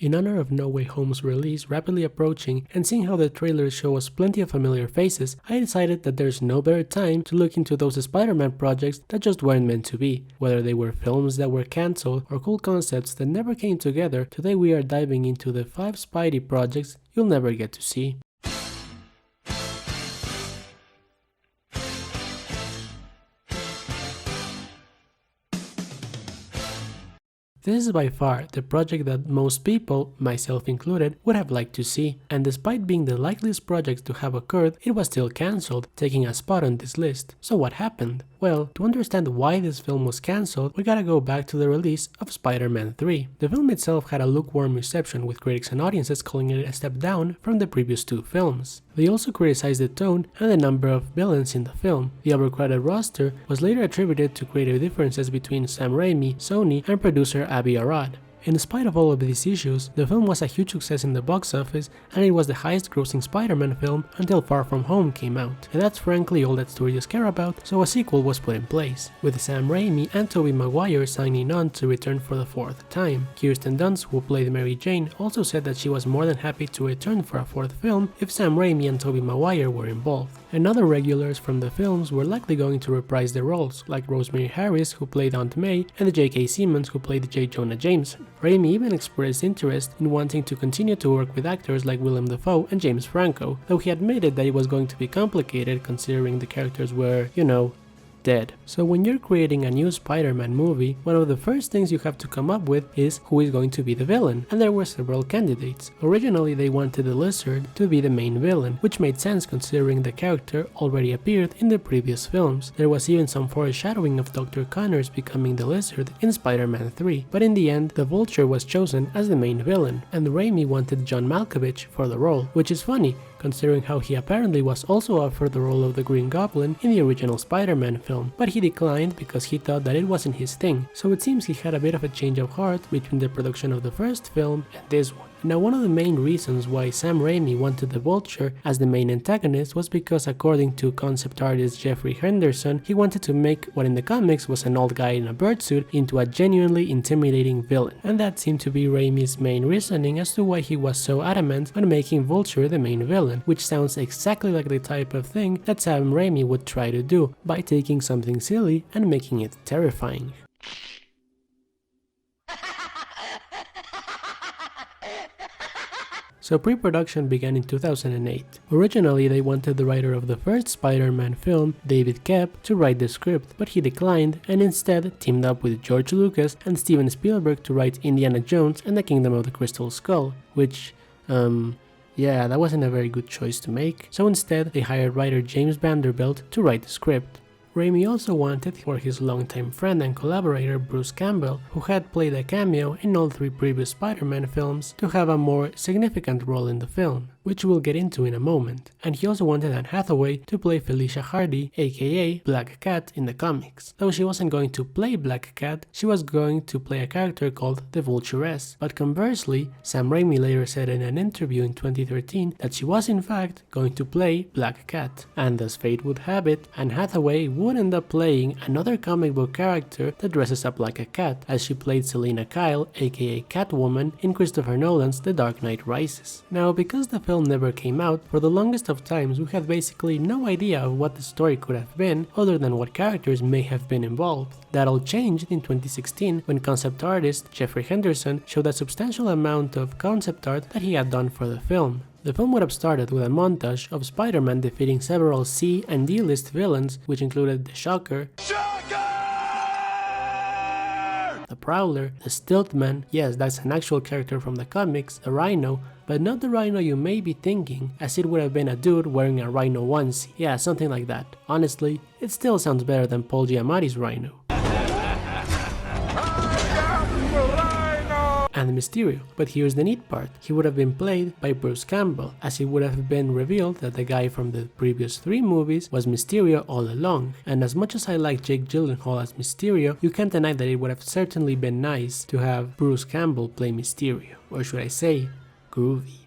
In honor of No Way Home's release rapidly approaching and seeing how the trailers show us plenty of familiar faces, I decided that there's no better time to look into those Spider-Man projects that just weren't meant to be. Whether they were films that were cancelled or cool concepts that never came together, today we are diving into the 5 Spidey projects you'll never get to see. This is by far the project that most people, myself included, would have liked to see, and despite being the likeliest project to have occurred, it was still cancelled, taking a spot on this list. So what happened? Well, to understand why this film was cancelled, we gotta go back to the release of Spider-Man 3. The film itself had a lukewarm reception, with critics and audiences calling it a step down from the previous 2 films. They also criticized the tone and the number of villains in the film. The overcrowded roster was later attributed to creative differences between Sam Raimi, Sony, and producer Avi Arad. In spite of all of these issues, the film was a huge success in the box office, and it was the highest grossing Spider-Man film until Far From Home came out, and that's frankly all that studios care about, so a sequel was put in place, with Sam Raimi and Tobey Maguire signing on to return for the 4th time. Kirsten Dunst, who played Mary Jane, also said that she was more than happy to return for a 4th film if Sam Raimi and Tobey Maguire were involved. And other regulars from the films were likely going to reprise their roles, like Rosemary Harris, who played Aunt May, and the J.K. Simmons, who played J. Jonah Jameson. Raimi even expressed interest in wanting to continue to work with actors like Willem Dafoe and James Franco, though he admitted that it was going to be complicated considering the characters were, dead. So when you're creating a new Spider-Man movie, one of the first things you have to come up with is who is going to be the villain, and there were several candidates. Originally they wanted the Lizard to be the main villain, which made sense considering the character already appeared in the previous films. There was even some foreshadowing of Dr. Connors becoming the Lizard in Spider-Man 3, but in the end the Vulture was chosen as the main villain, and Raimi wanted John Malkovich for the role, which is funny considering how he apparently was also offered the role of the Green Goblin in the original Spider-Man film, but he declined because he thought that it wasn't his thing, so it seems he had a bit of a change of heart between the production of the first film and this one. Now, one of the main reasons why Sam Raimi wanted the Vulture as the main antagonist was because, according to concept artist Jeffrey Henderson, he wanted to make what in the comics was an old guy in a bird suit into a genuinely intimidating villain, and that seemed to be Raimi's main reasoning as to why he was so adamant on making Vulture the main villain, which sounds exactly like the type of thing that Sam Raimi would try to do by taking something silly and making it terrifying. So pre-production began in 2008. Originally they wanted the writer of the first Spider-Man film, David Koepp, to write the script, but he declined and instead teamed up with George Lucas and Steven Spielberg to write Indiana Jones and the Kingdom of the Crystal Skull, which, yeah, that wasn't a very good choice to make, so instead they hired writer James Vanderbilt to write the script. Raimi also wanted for his longtime friend and collaborator Bruce Campbell, who had played a cameo in all 3 previous Spider-Man films, to have a more significant role in the film, which we'll get into in a moment, and he also wanted Anne Hathaway to play Felicia Hardy, aka Black Cat, in the comics. Though she wasn't going to play Black Cat, she was going to play a character called the Vulturess, but conversely, Sam Raimi later said in an interview in 2013 that she was in fact going to play Black Cat, and as fate would have it, Anne Hathaway would end up playing another comic book character that dresses up like a cat, as she played Selina Kyle, aka Catwoman, in Christopher Nolan's The Dark Knight Rises. Now, because the film never came out, for the longest of times we had basically no idea of what the story could have been, other than what characters may have been involved. That all changed in 2016 when concept artist Jeffrey Henderson showed a substantial amount of concept art that he had done for the film. The film would have started with a montage of Spider-Man defeating several C and D-list villains, which included the Shocker, the Prowler, the Stiltman, yes, that's an actual character from the comics, the Rhino, but not the Rhino you may be thinking, as it would have been a dude wearing a Rhino onesie. Yeah, something like that. Honestly, it still sounds better than Paul Giamatti's Rhino. And Mysterio, but here's the neat part, he would have been played by Bruce Campbell, as it would have been revealed that the guy from the previous 3 movies was Mysterio all along, and as much as I like Jake Gyllenhaal as Mysterio, you can't deny that it would have certainly been nice to have Bruce Campbell play Mysterio, or should I say, groovy.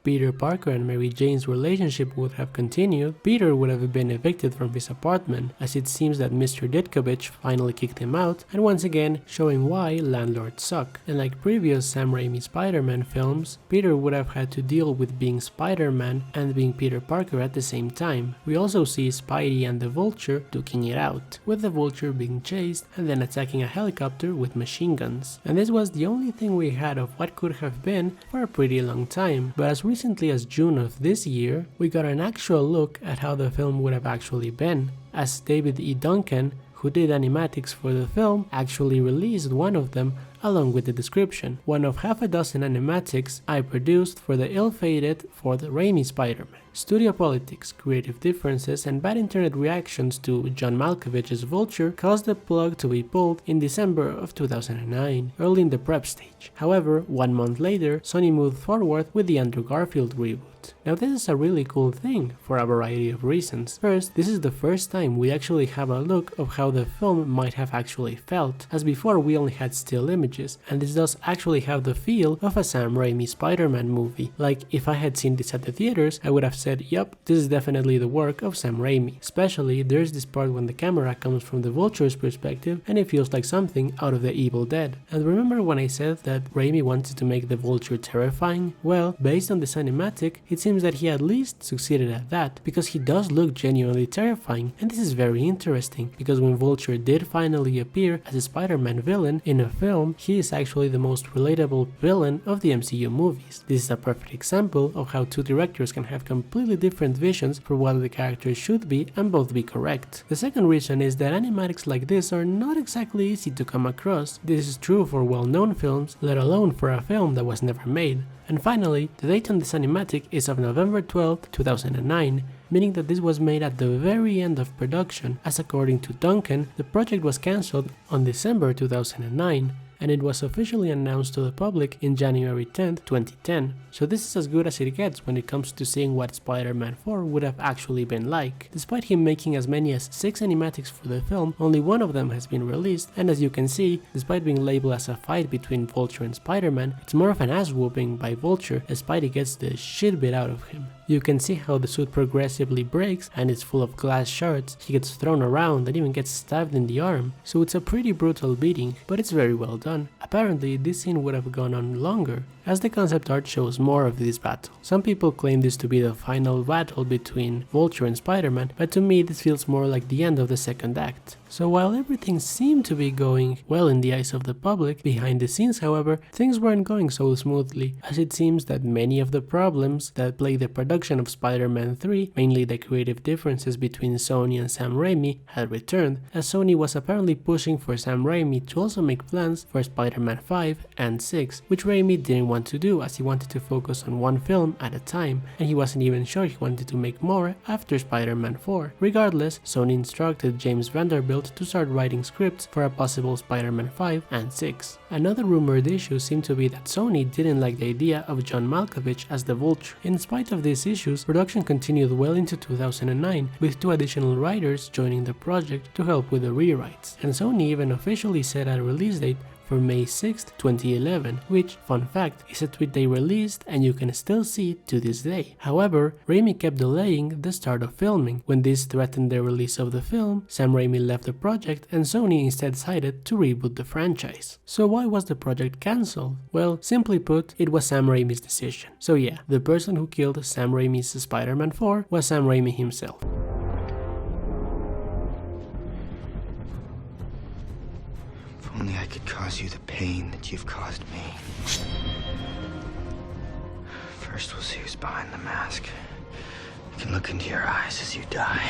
Peter Parker and Mary Jane's relationship would have continued, Peter would have been evicted from his apartment, as it seems that Mr. Ditkovich finally kicked him out, and once again showing why landlords suck. And like previous Sam Raimi Spider-Man films, Peter would have had to deal with being Spider-Man and being Peter Parker at the same time. We also see Spidey and the Vulture duking it out, with the Vulture being chased and then attacking a helicopter with machine guns. And this was the only thing we had of what could have been for a pretty long time, but as recently as June of this year, we got an actual look at how the film would have actually been, as David E. Duncan, who did animatics for the film, actually released one of them along with the description, one of half a dozen animatics I produced for the ill-fated 4th Raimi Spider-Man. Studio politics, creative differences, and bad internet reactions to John Malkovich's Vulture caused the plug to be pulled in December of 2009, early in the prep stage. However, 1 month later, Sony moved forward with the Andrew Garfield reboot. Now this is a really cool thing for a variety of reasons. First, this is the first time we actually have a look of how the film might have actually felt, as before we only had still images, and this does actually have the feel of a Sam Raimi Spider-Man movie. Like, if I had seen this at the theaters, I would have said, yep, this is definitely the work of Sam Raimi. Especially, there's this part when the camera comes from the Vulture's perspective and it feels like something out of The Evil Dead. And remember when I said that Raimi wanted to make the Vulture terrifying? Well, based on the cinematic, it seems that he at least succeeded at that, because he does look genuinely terrifying, and this is very interesting, because when Vulture did finally appear as a Spider-Man villain in a film, he is actually the most relatable villain of the MCU movies. This is a perfect example of how two directors can have completely different visions for what the character should be and both be correct. The second reason is that animatics like this are not exactly easy to come across. This is true for well-known films, let alone for a film that was never made. And finally, the date on this animatic is of November 12, 2009, meaning that this was made at the very end of production, as according to Duncan, the project was cancelled on December 2009, and it was officially announced to the public in January 10, 2010. So this is as good as it gets when it comes to seeing what Spider-Man 4 would have actually been like. Despite him making as many as 6 animatics for the film, only one of them has been released, and as you can see, despite being labeled as a fight between Vulture and Spider-Man, it's more of an ass-whooping by Vulture as Spidey gets the shit bit out of him. You can see how the suit progressively breaks and it's full of glass shards, he gets thrown around and even gets stabbed in the arm, so it's a pretty brutal beating, but it's very well done. Apparently, this scene would have gone on longer, as the concept art shows more of this battle. Some people claim this to be the final battle between Vulture and Spider-Man, but to me this feels more like the end of the second act. So while everything seemed to be going well in the eyes of the public, behind the scenes however, things weren't going so smoothly, as it seems that many of the problems that plagued the production of Spider-Man 3, mainly the creative differences between Sony and Sam Raimi, had returned, as Sony was apparently pushing for Sam Raimi to also make plans for Spider-Man 5 and 6, which Raimi didn't want to do as he wanted to focus on one film at a time, and he wasn't even sure he wanted to make more after Spider-Man 4. Regardless, Sony instructed James Vanderbilt to start writing scripts for a possible Spider-Man 5 and 6. Another rumored issue seemed to be that Sony didn't like the idea of John Malkovich as the Vulture. In spite of these issues, production continued well into 2009, with 2 additional writers joining the project to help with the rewrites, and Sony even officially set a release date for May 6, 2011, which, fun fact, is a tweet they released and you can still see to this day. However, Raimi kept delaying the start of filming. When this threatened the release of the film, Sam Raimi left the project and Sony instead decided to reboot the franchise. So why was the project cancelled? Well, simply put, it was Sam Raimi's decision. So yeah, the person who killed Sam Raimi's Spider-Man 4 was Sam Raimi himself. Only I could cause you the pain that you've caused me. First we'll see who's behind the mask. I can look into your eyes as you die.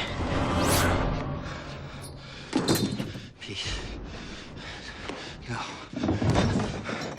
Peace. No.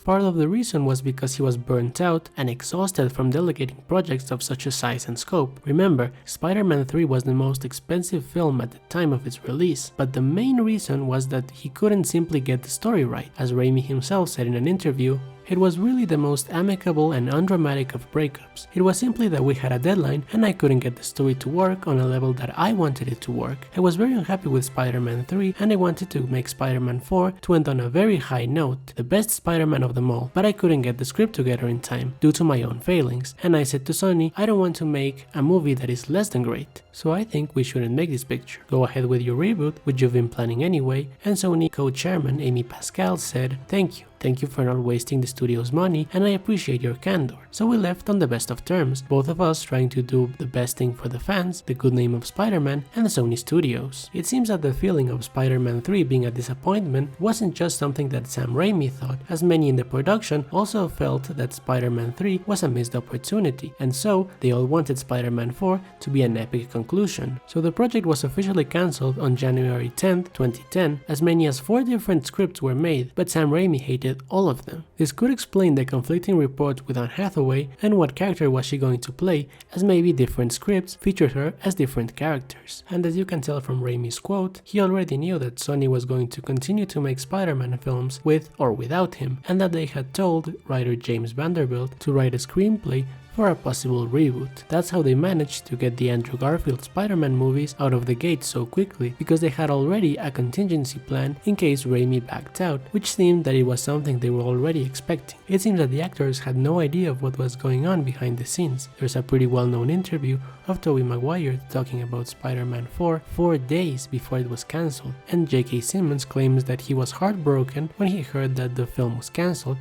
Part of the reason was because he was burnt out and exhausted from delegating projects of such a size and scope. Remember, Spider-Man 3 was the most expensive film at the time of its release, but the main reason was that he couldn't simply get the story right. As Raimi himself said in an interview, It was really the most amicable and undramatic of breakups. It was simply that we had a deadline and I couldn't get the story to work on a level that I wanted it to work. I was very unhappy with Spider-Man 3 and I wanted to make Spider-Man 4 to end on a very high note, the best Spider-Man of them all, but I couldn't get the script together in time due to my own failings, and I said to Sony, I don't want to make a movie that is less than great, so I think we shouldn't make this picture. Go ahead with your reboot, which you've been planning anyway, and Sony co-chairman Amy Pascal said, thank you. Thank you for not wasting the studio's money and I appreciate your candor. So we left on the best of terms, both of us trying to do the best thing for the fans, the good name of Spider-Man, and the Sony Studios. It seems that the feeling of Spider-Man 3 being a disappointment wasn't just something that Sam Raimi thought, as many in the production also felt that Spider-Man 3 was a missed opportunity, and so they all wanted Spider-Man 4 to be an epic conclusion. So the project was officially cancelled on January 10th, 2010, as many as 4 different scripts were made, but Sam Raimi hated all of them. This could explain the conflicting reports with Anne Hathaway and what character was she going to play, as maybe different scripts featured her as different characters. And as you can tell from Raimi's quote, he already knew that Sony was going to continue to make Spider-Man films with or without him, and that they had told writer James Vanderbilt to write a screenplay for a possible reboot. That's how they managed to get the Andrew Garfield Spider-Man movies out of the gate so quickly, because they had already a contingency plan in case Raimi backed out, which seemed that it was something they were already expecting. It seems that the actors had no idea of what was going on behind the scenes. There's a pretty well-known interview of Tobey Maguire talking about Spider-Man 4 days before it was cancelled, and J.K. Simmons claims that he was heartbroken when he heard that the film was cancelled.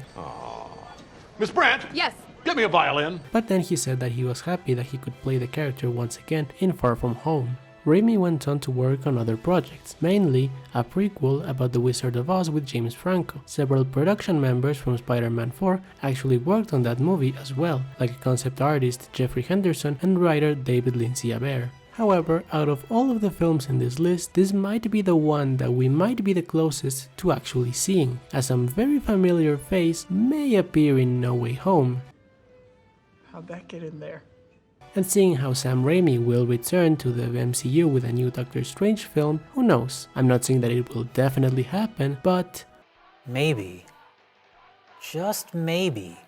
Miss Brandt? Yes. Get me a violin. But then he said that he was happy that he could play the character once again in Far From Home. Raimi went on to work on other projects, mainly a prequel about the Wizard of Oz with James Franco. Several production members from Spider-Man 4 actually worked on that movie as well, like concept artist Jeffrey Henderson and writer David Lindsay-Abaire. However, out of all of the films in this list, this might be the one that we might be the closest to actually seeing, as some very familiar face may appear in No Way Home. How'd that get in there? And seeing how Sam Raimi will return to the MCU with a new Doctor Strange film, who knows? I'm not saying that it will definitely happen, but maybe. Just maybe.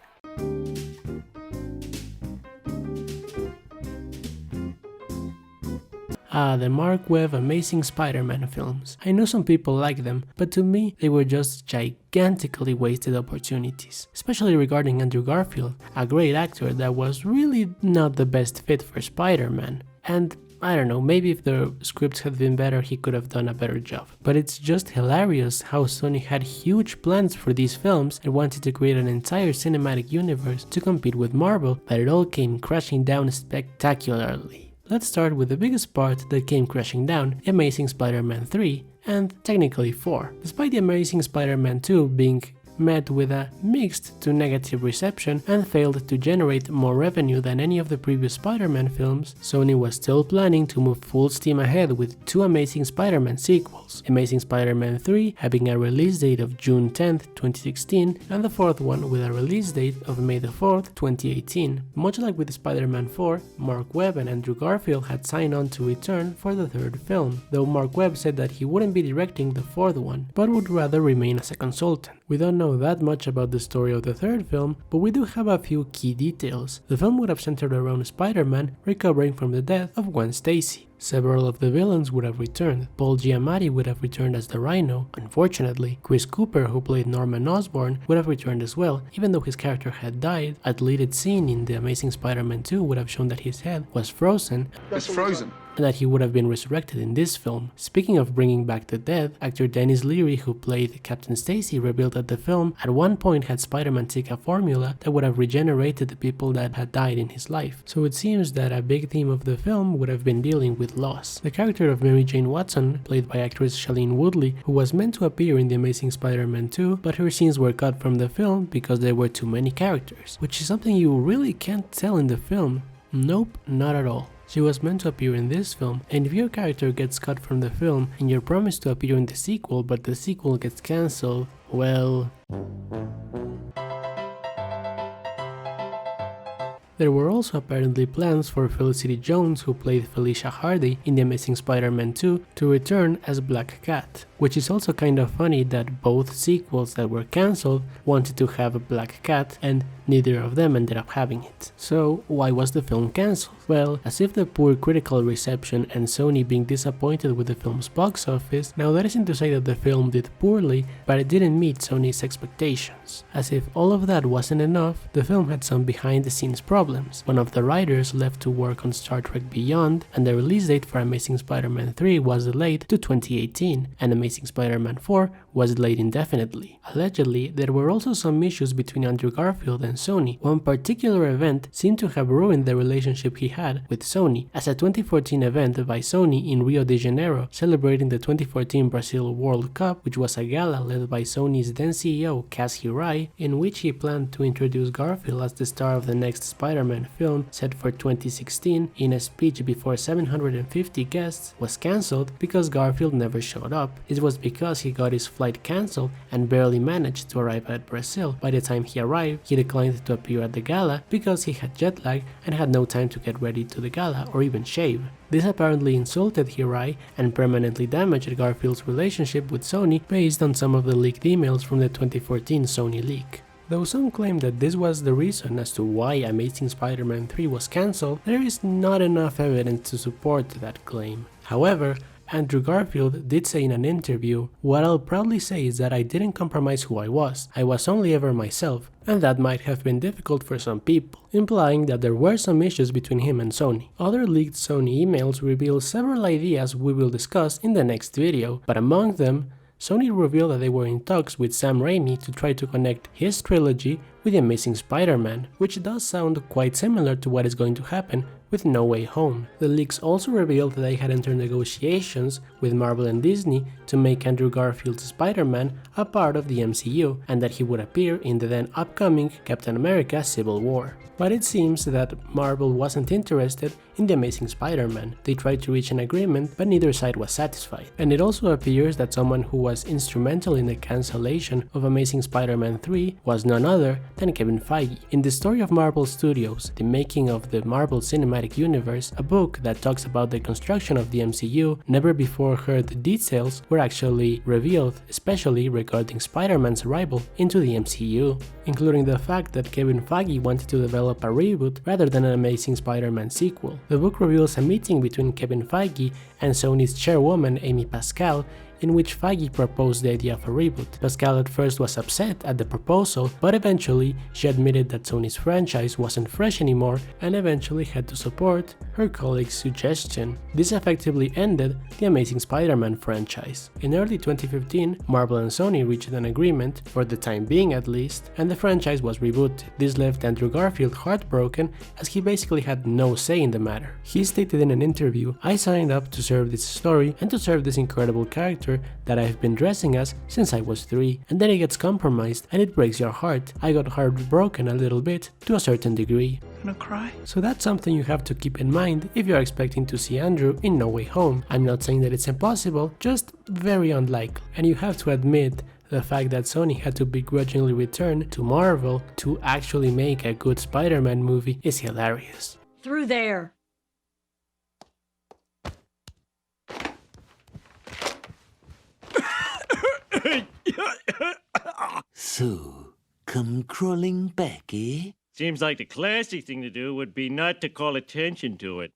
the Mark Webb Amazing Spider-Man films. I know some people like them, but to me they were just gigantically wasted opportunities, especially regarding Andrew Garfield, a great actor that was really not the best fit for Spider-Man. And I don't know, maybe if the scripts had been better he could have done a better job. But it's just hilarious how Sony had huge plans for these films and wanted to create an entire cinematic universe to compete with Marvel, but it all came crashing down spectacularly. Let's start with the biggest part that came crashing down, Amazing Spider-Man 3, and technically 4. Despite the Amazing Spider-Man 2 being met with a mixed to negative reception and failed to generate more revenue than any of the previous Spider-Man films, Sony was still planning to move full steam ahead with 2 Amazing Spider-Man sequels, Amazing Spider-Man 3 having a release date of June 10th, 2016, and the 4th one with a release date of May the 4th, 2018. Much like with Spider-Man 4, Mark Webb and Andrew Garfield had signed on to return for the 3rd film, though Mark Webb said that he wouldn't be directing the 4th one, but would rather remain as a consultant. We don't know that much about the story of the 3rd film, but we do have a few key details. The film would have centered around Spider-Man recovering from the death of Gwen Stacy. Several of the villains would have returned. Paul Giamatti would have returned as the Rhino. Unfortunately, Chris Cooper, who played Norman Osborn, would have returned as well, even though his character had died. A deleted scene in The Amazing Spider-Man 2 would have shown that his head was frozen. It's frozen. And that he would have been resurrected in this film. Speaking of bringing back the dead, actor Dennis Leary, who played Captain Stacy, revealed that the film at one point had Spider-Man take a formula that would have regenerated the people that had died in his life. So it seems that a big theme of the film would have been dealing with loss. The character of Mary Jane Watson, played by actress Shailene Woodley, who was meant to appear in The Amazing Spider-Man 2, but her scenes were cut from the film because there were too many characters, which is something you really can't tell in the film. Nope, not at all. She was meant to appear in this film, and if your character gets cut from the film and you're promised to appear in the sequel but the sequel gets cancelled, well... There were also apparently plans for Felicity Jones, who played Felicia Hardy in The Amazing Spider-Man 2, to return as Black Cat, which is also kind of funny that both sequels that were cancelled wanted to have a Black Cat and neither of them ended up having it. So why was the film cancelled? Well, as if the poor critical reception and Sony being disappointed with the film's box office, now that isn't to say that the film did poorly, but it didn't meet Sony's expectations. As if all of that wasn't enough, the film had some behind the scenes problems. One of the writers left to work on Star Trek Beyond, and the release date for Amazing Spider-Man 3 was delayed to 2018, and Amazing Spider-Man 4 was delayed indefinitely. Allegedly, there were also some issues between Andrew Garfield and Sony. One particular event seemed to have ruined the relationship he had with Sony, as a 2014 event by Sony in Rio de Janeiro celebrating the 2014 Brazil World Cup, which was a gala led by Sony's then CEO Kaz Hirai, in which he planned to introduce Garfield as the star of the next Spider-Man film set for 2016, in a speech before 750 guests, was cancelled because Garfield never showed up. It was because he got his flight cancelled and barely managed to arrive at Brazil. By the time he arrived, he declined to appear at the gala because he had jet lag and had no time to get ready to the gala or even shave. This apparently insulted Hirai and permanently damaged Garfield's relationship with Sony based on some of the leaked emails from the 2014 Sony leak. Though some claim that this was the reason as to why Amazing Spider-Man 3 was cancelled, there is not enough evidence to support that claim. However, Andrew Garfield did say in an interview, "What I'll proudly say is that I didn't compromise who I was only ever myself, and that might have been difficult for some people," implying that there were some issues between him and Sony. Other leaked Sony emails reveal several ideas we will discuss in the next video, but among them, Sony revealed that they were in talks with Sam Raimi to try to connect his trilogy with The Amazing Spider-Man, which does sound quite similar to what is going to happen with No Way Home. The leaks also revealed that they had entered negotiations with Marvel and Disney to make Andrew Garfield's Spider-Man a part of the MCU, and that he would appear in the then upcoming Captain America Civil War. But it seems that Marvel wasn't interested in The Amazing Spider-Man. They tried to reach an agreement, but neither side was satisfied. And it also appears that someone who was instrumental in the cancellation of Amazing Spider-Man 3 was none other than Kevin Feige. In the story of Marvel Studios, The Making of the Marvel Cinematic Universe, a book that talks about the construction of the MCU, never before heard details were actually revealed, especially regarding Spider-Man's arrival into the MCU, including the fact that Kevin Feige wanted to develop a reboot rather than an Amazing Spider-Man sequel. The book reveals a meeting between Kevin Feige and Sony's chairwoman Amy Pascal, in which Feige proposed the idea of a reboot. Pascal at first was upset at the proposal, but eventually she admitted that Sony's franchise wasn't fresh anymore and eventually had to support her colleague's suggestion. This effectively ended the Amazing Spider-Man franchise. In early 2015, Marvel and Sony reached an agreement, for the time being at least, and the franchise was rebooted. This left Andrew Garfield heartbroken, as he basically had no say in the matter. He stated in an interview, "I signed up to serve this story and to serve this incredible character that I've been dressing as since I was 3, and then it gets compromised and it breaks your heart. I got heartbroken a little bit, to a certain degree." Gonna cry? So that's something you have to keep in mind if you're expecting to see Andrew in No Way Home. I'm not saying that it's impossible, just very unlikely. And you have to admit, the fact that Sony had to begrudgingly return to Marvel to actually make a good Spider-Man movie is hilarious. Through there. So, come crawling back, eh? Seems like the classy thing to do would be not to call attention to it.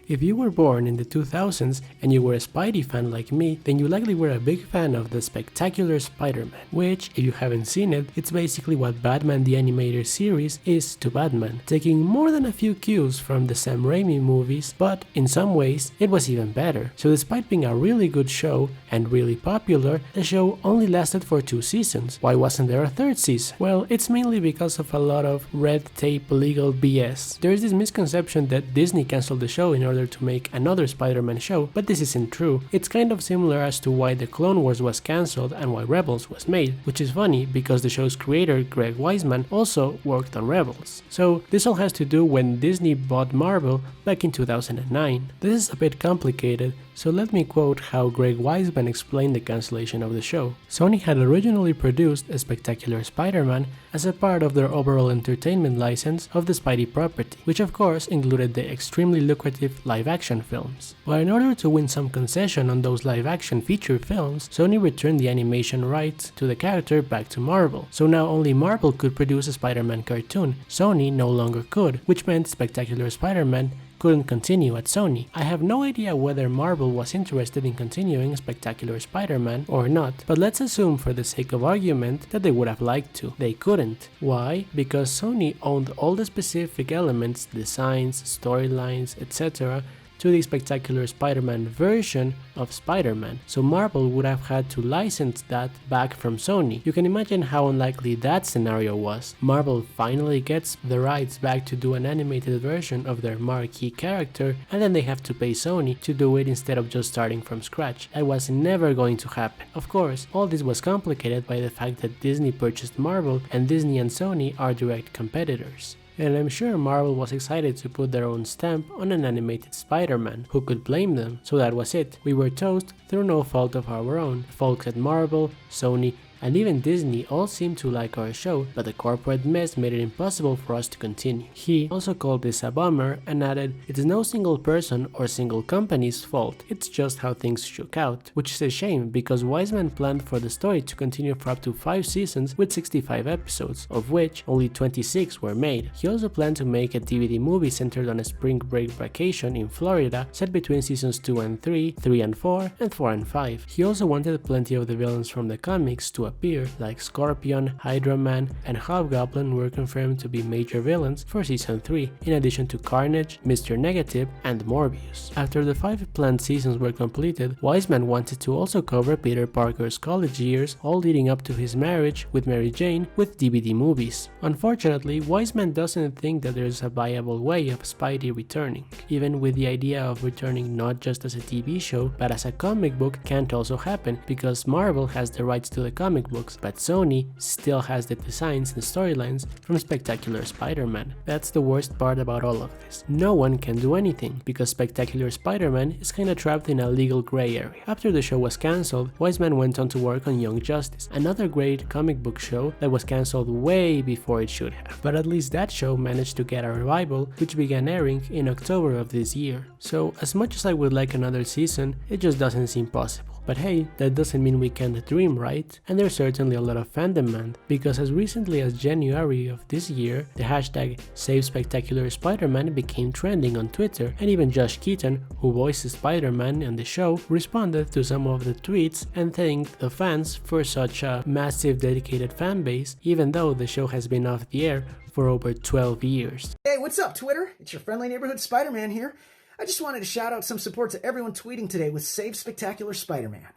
If you were born in the 2000s and you were a Spidey fan like me, then you likely were a big fan of the spectacular Spider-Man, which, if you haven't seen it, it's basically what Batman the Animated Series is to Batman, taking more than a few cues from the Sam Raimi movies, but in some ways it was even better. So despite being a really good show and really popular, the show only lasted for 2 seasons. Why wasn't there a 3rd season? Well, it's mainly because of a lot of red tape legal BS. There is this misconception that Disney cancelled the show in order to make another Spider-Man show, but this isn't true. It's kind of similar as to why the Clone Wars was cancelled and why Rebels was made, which is funny because the show's creator, Greg Weisman, also worked on Rebels. So this all has to do when Disney bought Marvel back in 2009. This is a bit complicated, So let me quote how Greg Weisman explained the cancellation of the show. Sony had originally produced a Spectacular Spider-Man as a part of their overall entertainment license of the Spidey property, which of course included the extremely lucrative live-action films. But in order to win some concession on those live-action feature films, Sony returned the animation rights to the character back to Marvel. So now only Marvel could produce a Spider-Man cartoon, Sony no longer could, which meant Spectacular Spider-Man couldn't continue at Sony. I have no idea whether Marvel was interested in continuing Spectacular Spider-Man or not, but let's assume for the sake of argument that they would have liked to. They couldn't. Why? Because Sony owned all the specific elements, designs, storylines, etc. to the Spectacular Spider-Man version of Spider-Man, so Marvel would have had to license that back from Sony. You can imagine how unlikely that scenario was. Marvel finally gets the rights back to do an animated version of their marquee character, and then they have to pay Sony to do it instead of just starting from scratch. That was never going to happen. Of course, all this was complicated by the fact that Disney purchased Marvel, and Disney and Sony are direct competitors. And I'm sure Marvel was excited to put their own stamp on an animated Spider-Man. Who could blame them? So that was it. We were toast through no fault of our own. Folks at Marvel, Sony, and even Disney all seemed to like our show, but the corporate mess made it impossible for us to continue. He also called this a bummer and added, "It's no single person or single company's fault, it's just how things shook out," which is a shame because Weisman planned for the story to continue for up to 5 seasons with 65 episodes, of which only 26 were made. He also planned to make a DVD movie centered on a spring break vacation in Florida set between seasons 2 and 3, 3 and 4, and 4 and 5. He also wanted plenty of the villains from the comics to appear, like Scorpion, Hydra Man, and Hobgoblin were confirmed to be major villains for season 3, in addition to Carnage, Mr. Negative, and Morbius. After the 5 planned seasons were completed, Weisman wanted to also cover Peter Parker's college years, all leading up to his marriage with Mary Jane, with DVD movies. Unfortunately, Weisman doesn't think that there is a viable way of Spidey returning. Even with the idea of returning not just as a TV show, but as a comic book can't also happen, because Marvel has the rights to the comic books, but Sony still has the designs and storylines from Spectacular Spider-Man. That's the worst part about all of this. No one can do anything, because Spectacular Spider-Man is kinda trapped in a legal gray area. After the show was cancelled, Weisman went on to work on Young Justice, another great comic book show that was cancelled way before it should have. But at least that show managed to get a revival, which began airing in October of this year. So as much as I would like another season, it just doesn't seem possible. But hey, that doesn't mean we can't dream, right? And there's certainly a lot of fan demand, because as recently as January of this year, the hashtag #SaveSpectacularSpiderMan became trending on Twitter, and even Josh Keaton, who voices Spider-Man on the show, responded to some of the tweets and thanked the fans for such a massive dedicated fan base, even though the show has been off the air for over 12 years. Hey, what's up, Twitter? It's your friendly neighborhood Spider-Man here. I just wanted to shout out some support to everyone tweeting today with Save Spectacular Spider-Man.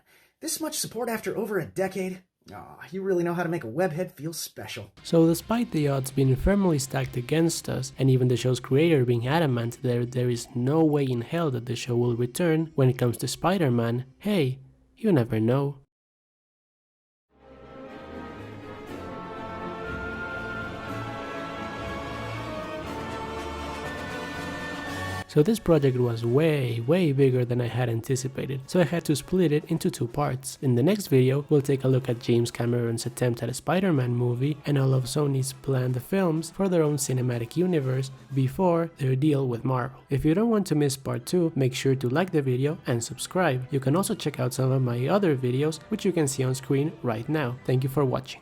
This much support after over a decade? Aw, you really know how to make a webhead feel special. So despite the odds being firmly stacked against us, and even the show's creator being adamant that there is no way in hell that the show will return when it comes to Spider-Man, hey, you never know. So this project was way bigger than I had anticipated, so I had to split it into 2 parts. In the next video, we'll take a look at James Cameron's attempt at a Spider-Man movie and all of Sony's planned films for their own cinematic universe before their deal with Marvel. If you don't want to miss part 2, make sure to like the video and subscribe. You can also check out some of my other videos, which you can see on screen right now. Thank you for watching.